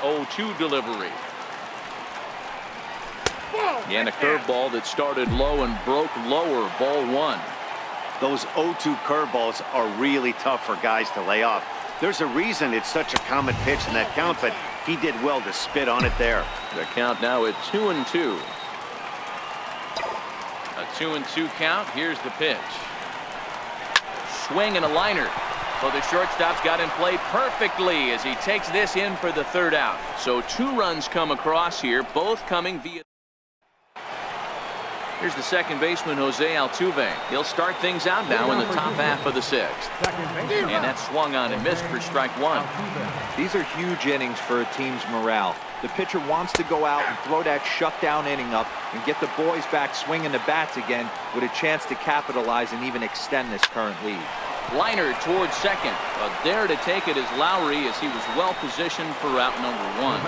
0-2 delivery. And a curveball that started low and broke lower. Ball 1. Those 0-2 curveballs are really tough for guys to lay off. There's a reason it's such a common pitch in that count, but he did well to spit on it there. The count now at 2-2. A 2-2 count. Here's the pitch. Swing and a liner. Well, the shortstop's got in play perfectly as he takes this in for the 3rd out. So 2 runs come across here, both coming via. Here's the second baseman, Jose Altuve. He'll start things out now in the top half of the 6th. And that swung on and missed for strike 1. These are huge innings for a team's morale. The pitcher wants to go out and throw that shutdown inning up and get the boys back swinging the bats again with a chance to capitalize and even extend this current lead. Liner towards second. But there to take it is Lowry as he was well positioned for route number 1.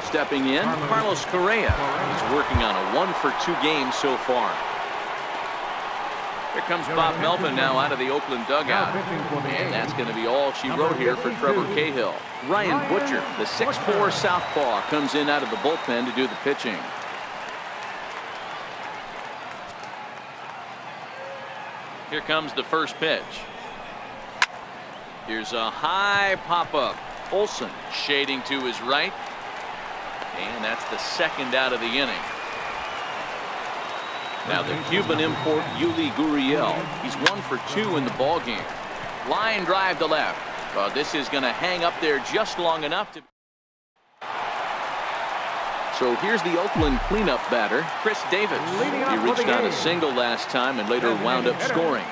Stepping in, Carlos Correa. He's working on a 1-for-2 game so far. Here comes Bob Melvin now out of the Oakland dugout. And that's going to be all she wrote here for Trevor Cahill. Ryan Butcher, the 6'4 southpaw, comes in out of the bullpen to do the pitching. Here comes the first pitch. Here's a high pop-up. Olsen shading to his right. And that's the 2nd out of the inning. Now the Cuban import Yuli Gurriel. He's 1-for-2 in the ball game. Line drive to left. Well, this is going to hang up there just long enough to. So here's the Oakland cleanup batter, Chris Davis. He reached on a single last time and later wound up scoring.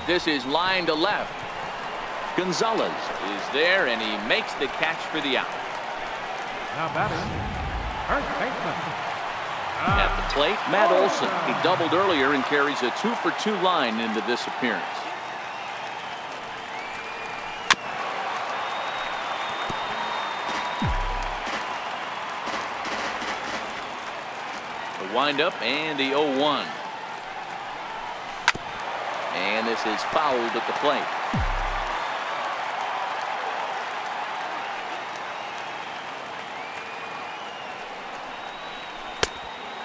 This is line to left. Gonzalez is there, and he makes the catch for the out. Now batting, first baseman. At the plate, Matt Olson. He doubled earlier and carries a 2-for-2 line into this appearance. The windup and the 0-1. And this is fouled at the plate.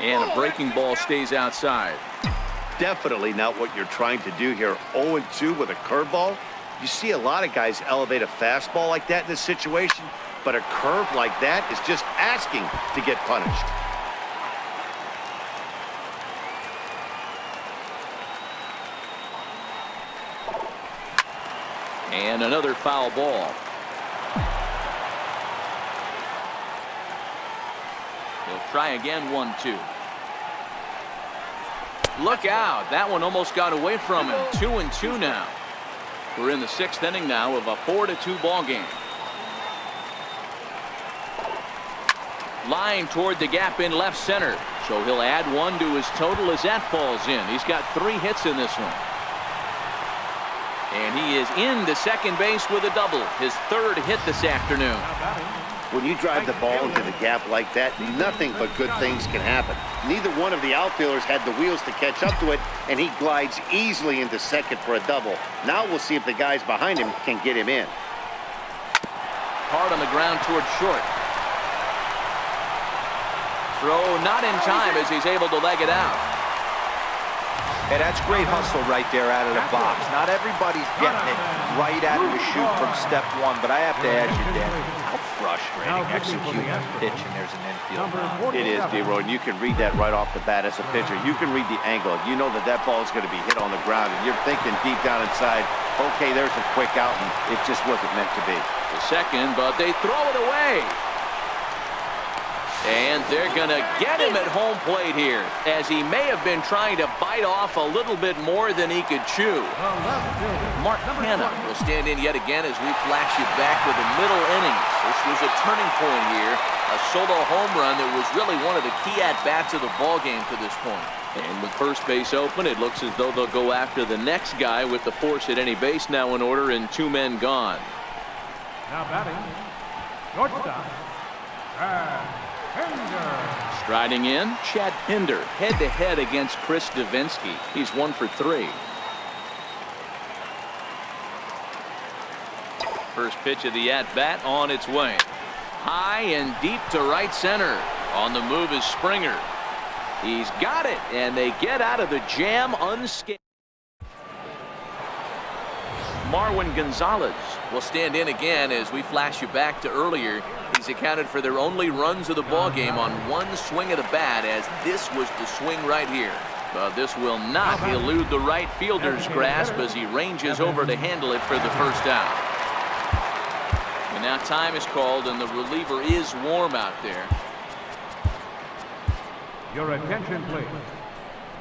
And a breaking ball stays outside. Definitely not what you're trying to do here. 0-2 with a curveball. You see a lot of guys elevate a fastball like that in this situation, but a curve like that is just asking to get punished. And another foul ball. He'll try again, 1-2. Look out. That one almost got away from him. 2-2 now. We're in the 6th inning now of a 4-2 ball game. Line toward the gap in left center. So he'll add 1 to his total as that falls in. He's got 3 hits in this one. And he is into second base with a double. His 3rd hit this afternoon. When you drive the ball into the gap like that, nothing but good things can happen. Neither one of the outfielders had the wheels to catch up to it, and he glides easily into second for a double. Now we'll see if the guys behind him can get him in. Hard on the ground towards short. Throw not in time as he's able to leg it out. Hey, that's great hustle right there out of the box. Not everybody's getting it right out of the chute from step 1, but I have to ask you, Dan, how frustrating executing a pitch and there's an infield. It is, D-Roy, and you can read that right off the bat as a pitcher. You can read the angle. You know that that ball is going to be hit on the ground, and you're thinking deep down inside, okay, there's a quick out, and it just wasn't meant to be. The second, but they throw it away. And they're going to get him at home plate here, as he may have been trying to bite off a little bit more than he could chew. Mark Hanna will stand in yet again as we flash you back to the middle innings. This was a turning point here, a solo home run that was really one of the key at-bats of the ballgame to this point. And with first base open, it looks as though they'll go after the next guy with the force at any base now in order and 2 men gone. Now batting, shortstop, Striding in, Chad Pinder head-to-head against Chris Davinsky. He's 1 for 3. First pitch of the at-bat on its way. High and deep to right center. On the move is Springer. He's got it, and they get out of the jam unscathed. Marwin Gonzalez will stand in again as we flash you back to earlier. He's accounted for their only runs of the ball game on one swing of the bat, as this was the swing right here. But this will not elude the right fielder's grasp as he ranges over to handle it for the first out. And now time is called, and the reliever is warm out there. Your attention, please.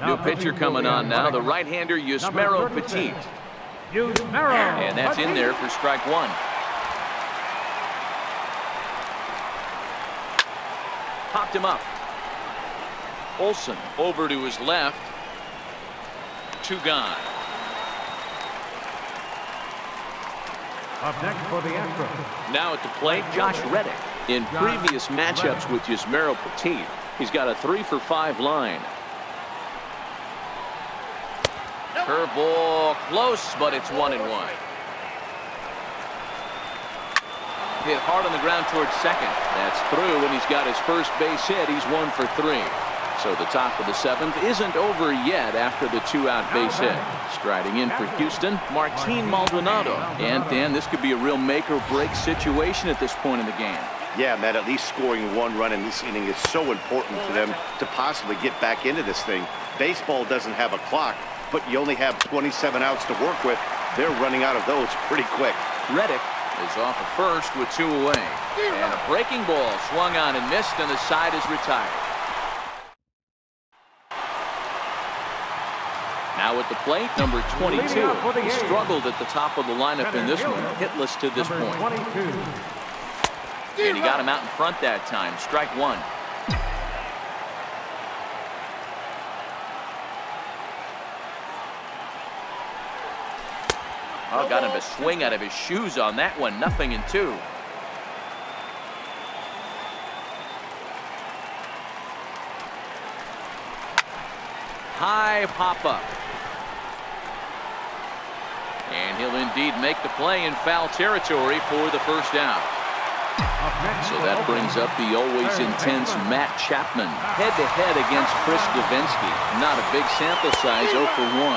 New pitcher coming on now, the right-hander Yusmeiro Petit. And that's in there for strike one. Popped him up. Olsen over to his left. Two gone. Up next for the Astros. Now at the plate, Josh Reddick. In previous matchups with Yusmeiro Petit, he's got a 3-for-5 line. Curveball close, but it's 1-1. Hit hard on the ground towards second. That's through, and he's got his first base hit. He's 1 for 3. So the top of the 7th isn't over yet after the 2-out base hit. Striding in for Houston, Martin Maldonado. And Dan, this could be a real make-or-break situation at this point in the game. Yeah, Matt, at least scoring one run in this inning is so important for them to possibly get back into this thing. Baseball doesn't have a clock, but you only have 27 outs to work with. They're running out of those pretty quick. Reddick is off at first with 2 away. And a breaking ball swung on and missed, and the side is retired. Now at the plate, number 22. He struggled at the top of the lineup in this one, hitless to this point. And he got him out in front that time. Strike one. Oh, got him a swing out of his shoes on that one. 0-2. High pop up. And he'll indeed make the play in foul territory for the first out. So that brings up the always intense Matt Chapman. Head-to-head against Chris Davinsky. Not a big sample size, 0 for 1.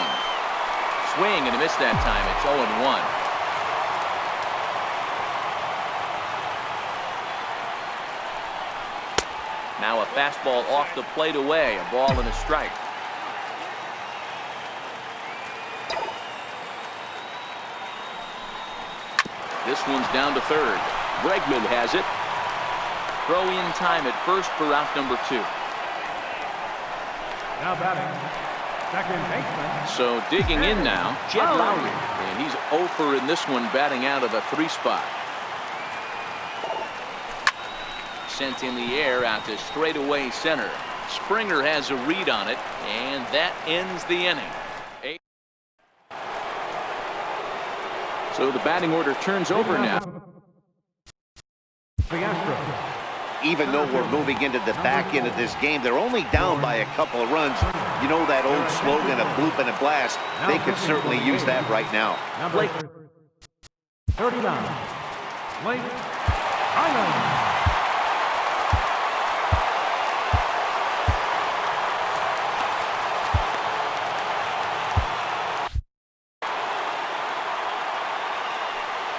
Swing and a miss that time. It's 0-1. Now a fastball off the plate away. A ball and a strike. This one's down to third. Bregman has it. Throw in time at first for out number 2. Now batting, second baseman. So digging in now, Jed Lowry. And he's 0 for in this one, batting out of a 3 spot. Sent in the air out to straightaway center. Springer has a read on it, and that ends the inning. So the batting order turns over now. The Astros. Even though we're moving into the back end of this game, they're only down by a couple of runs. You know that old slogan of bloop and a blast? They could certainly use that right now. Number 39. Blake Island.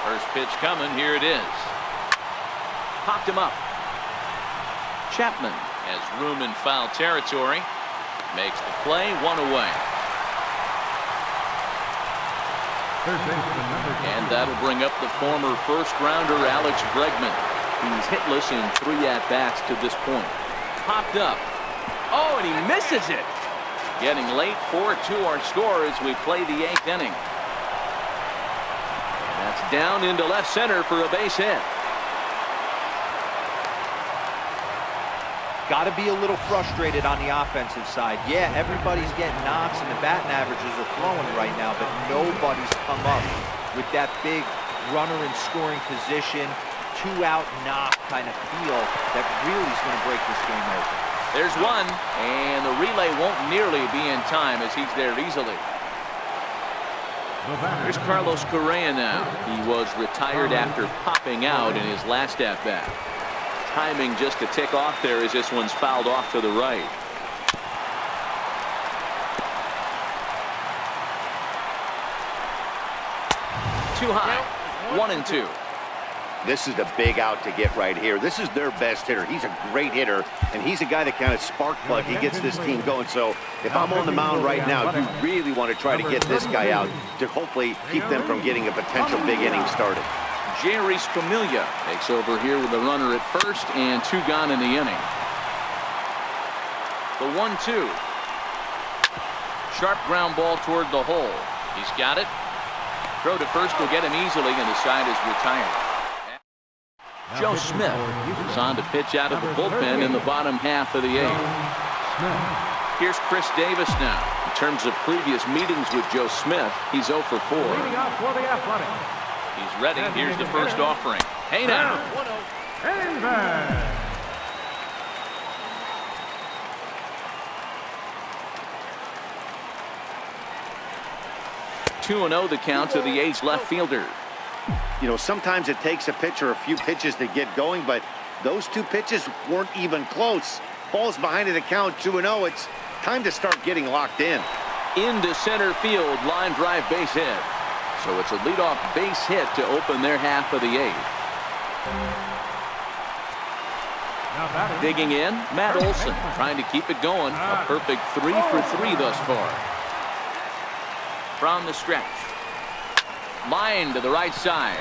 First pitch coming. Here it is. Popped him up. Chapman has room in foul territory. Makes the play. 1 away. And that'll bring up the former first-rounder Alex Bregman. He's hitless in 3 at-bats to this point. Popped up. Oh, and he misses it. Getting late. 4-2 our score as we play the 8th inning. That's down into left center for a base hit. Got to be a little frustrated on the offensive side. Yeah, everybody's getting knocks and the batting averages are flowing right now, but nobody's come up with that big runner in scoring position, 2-out knock kind of feel that really is going to break this game open. There's one, and the relay won't nearly be in time as he's there easily. Here's Carlos Correa now. He was retired after popping out in his last at-bat. Timing just to tick off there as this one's fouled off to the right. Too high. 1-2. This is the big out to get right here. This is their best hitter. He's a great hitter, and he's a guy that kind of spark plug. He gets this team going. So if I'm on the mound right now, you really want to try to get this guy out to hopefully keep them from getting a potential big inning started. Jerry's Familia takes over here with a runner at first and 2 gone in the inning. The 1-2. Sharp ground ball toward the hole. He's got it. Throw to first will get him easily, and the side is retired. Joe Smith is on to pitch out of the bullpen in the bottom half of the 8th. Here's Chris Davis now. In terms of previous meetings with Joe Smith, he's 0 for 4. He's ready. Here's the first offering. Hey now. 2-0 the count to the A's left fielder. You know, sometimes it takes a pitcher a few pitches to get going, but those 2 pitches weren't even close. Ball's behind the count, 2-0. It's time to start getting locked in. Into center field, line drive base hit. So it's a leadoff base hit to open their half of the 8th. Digging in, Matt Olson trying to keep it going. A perfect 3 for 3 thus far. From the stretch. Line to the right side.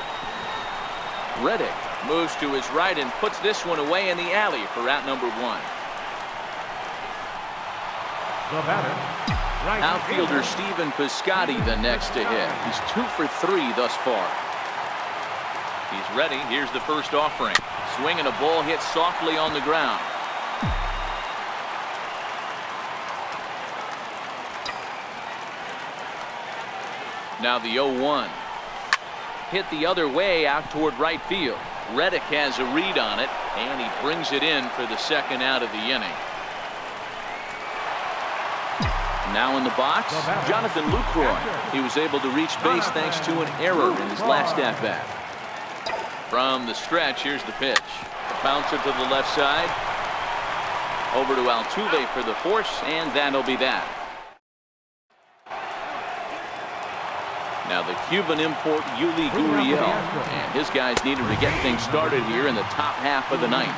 Reddick moves to his right and puts this one away in the alley for out number 1. Outfielder Stephen Piscotty the next to hit. He's 2 for 3 thus far. He's ready. Here's the first offering. Swing and a ball hit softly on the ground. Now the 0-1. Hit the other way out toward right field. Reddick has a read on it, and he brings it in for the second out of the inning. Now in the box, Jonathan Lucroy. He was able to reach base thanks to an error in his last at-bat. From the stretch, here's the pitch. A bouncer to the left side. Over to Altuve for the force, and that'll be that. Now the Cuban import Yuli Gurriel, and his guys needed to get things started here in the top half of the 9th.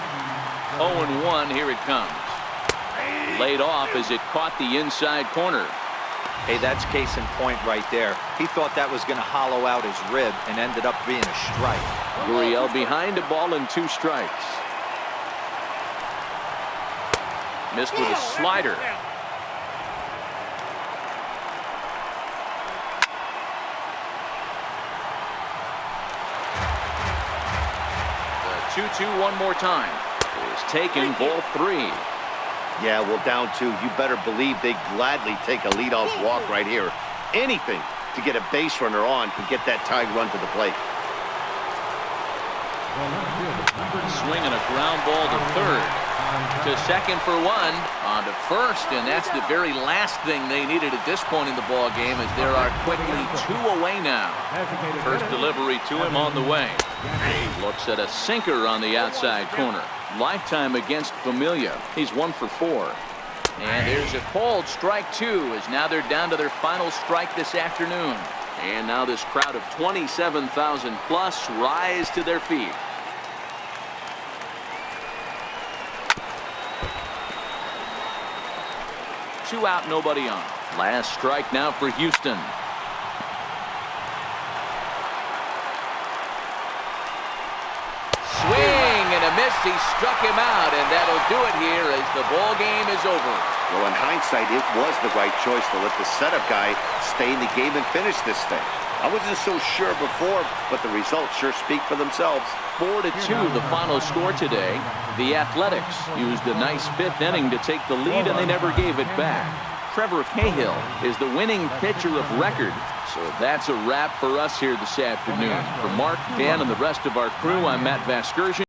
0-1, here it comes. Laid off as it caught the inside corner. Hey, that's case in point right there. He thought that was going to hollow out his rib and ended up being a strike. Gurriel behind a ball and 2 strikes. Missed with a slider. The 2-2 one more time. It is taken, ball 3. Yeah, well, down 2. You better believe they gladly take a leadoff walk right here. Anything to get a base runner on to get that tying run to the plate. Swinging a ground ball to third. To second for 1. On to first, and that's the very last thing they needed at this point in the ball game, as there are quickly 2 away now. First delivery to him on the way. Looks at a sinker on the outside corner. Lifetime against Familia. He's 1 for 4. And there's a called strike 2, as now they're down to their final strike this afternoon. And now this crowd of 27,000 plus rise to their feet. Two out, nobody on. Last strike now for Houston. Swing and a miss. He struck him out, and that'll do it here as the ball game is over. Well, in hindsight, it was the right choice to let the setup guy stay in the game and finish this thing. I wasn't so sure before, but the results sure speak for themselves. 4-2 the final score today. The Athletics used a nice 5th inning to take the lead, and they never gave it back. Trevor Cahill is the winning pitcher of record. So that's a wrap for us here this afternoon. For Mark, Dan, and the rest of our crew, I'm Matt Vasgersian.